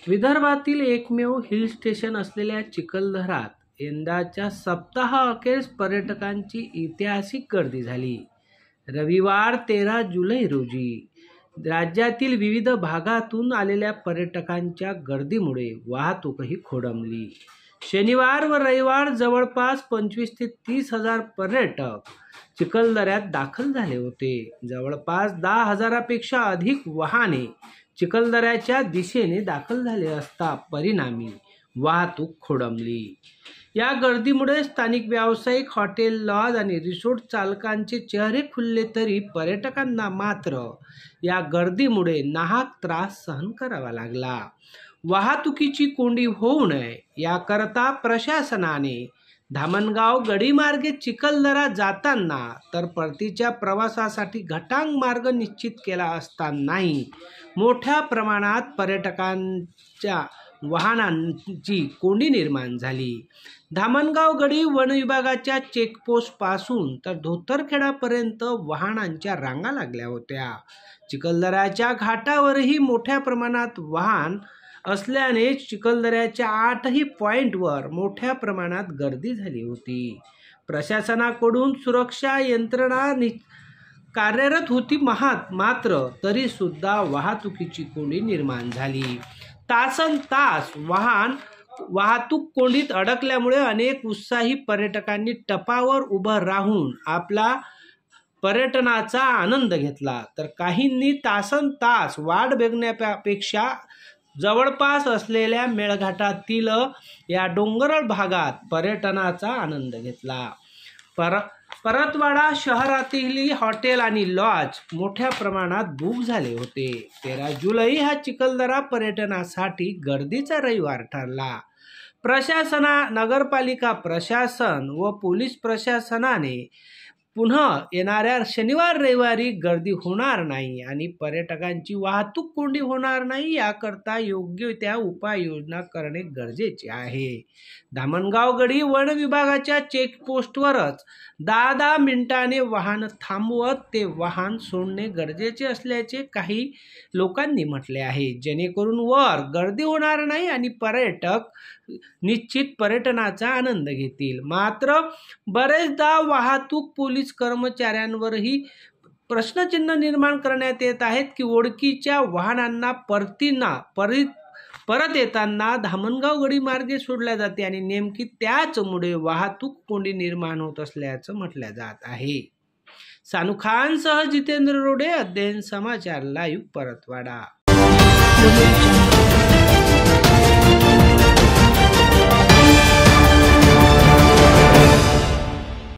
विदर्भातील एकमेव hill station असलेल्या चिखलदऱ्यात यंदाच्या सप्ताह अखेर पर्यटकांची ऐतिहासिक गर्दी झाली. रविवार 13 जुलै रोजी राज्यातील विविध भागातून आलेल्या पर्यटकांच्या गर्दीमुळे वाहतूकही खोळंबली. शनिवार व रविवार जवळपास 25 ते 30 हजार पर्यटक चिखलदऱ्यात दाखल झाले होते. जवळपास 10,000पेक्षा अधिक वाहने चिखलदऱ्याच्या दिशेने दाखल झाले असता परिणामी वाहतूक खोळंबली. या गर्दीमुळे स्थानिक व्यावसायिक, हॉटेल, लॉज आणि रिसॉर्ट चालकांचे चेहरे खुलले, तरी पर्यटकांना मात्र या गर्दीमुळे नाहक त्रास सहन करावा लागला. वाहतुकीची कोंडी होऊ नये याकरता प्रशासनाने धामणगाव गडीमार्गे चिखलदरा जाताना तर परतीच्या प्रवासासाठी घटांग मार्ग निश्चित केला असतानाही मोठ्या प्रमाणात पर्यटकांच्या वाहनांची कोंडी निर्माण झाली. धामणगाव गडी वन विभागाच्या चेकपोस्ट पासून तर धोतरखेडापर्यंत वाहनांच्या रांगा लागल्या होत्या. चिखलदऱ्याच्या घाटावरही मोठ्या प्रमाणात वाहन असल्याने चिखलदऱ्याच्या 8ही पॉइंटवर मोठ्या प्रमाणात गर्दी झाली होती. प्रशासनाकडून सुरक्षा यंत्रणा कार्यरत होती, मात्र तरी सुद्धा वाहतुकीची कोंडी निर्माण झाली. तासनतास वाहतूक कोंडीत अडकल्यामुळे अनेक उत्साही पर्यटकांनी टपावर उभं राहून आपला पर्यटनाचा आनंद घेतला, तर काहींनी तासनतास वाट बघण्यापेक्षा जवळपास असलेल्या मेळघाटातील या डोंगराळ भागात पर्यटनाचा आनंद घेतला. परतवाडा शहरातील हॉटेल आणि लॉज मोठ्या प्रमाणात बुक झाले होते. 13 जुलै हा चिखलदरा पर्यटनासाठी गर्दीचा रविवार ठरला. नगरपालिका प्रशासन व पोलीस प्रशासनाने पुन्हा येणाऱ्या शनिवार रविवारी गर्दी होणार नाही आणि पर्यटकांची वाहतूक कोंडी होणार नाही याकरता योग्य त्या उपाययोजना करणे गरजेचे आहे. धामणगाव गडी वन विभागाच्या चेकपोस्टवरच 10 मिनिटांनी वाहन थांबवत ते वाहन सोडणे गरजेचे असल्याचे काही लोकांनी म्हटले आहे, जेणेकरून वर गर्दी होणार नाही आणि पर्यटक निश्चित पर्यटनाचा आनंद घेतील. मात्र बरेचदा वाहतूक पोलीस कर्मचाऱ्यांवरही प्रश्नचिन्ह निर्माण करण्यात येत आहेत की ओळखीच्या वाहनांना परत येताना धामणगाव गडी मार्गे सोडल्या जाते आणि नेमकी त्याचमुळे वाहतूक कोंडी निर्माण होत असल्याचं म्हटलं जात आहे. सानू खानसह जितेंद्र रोडे, अध्ययन समाचार लाईव्ह, परतवाडा.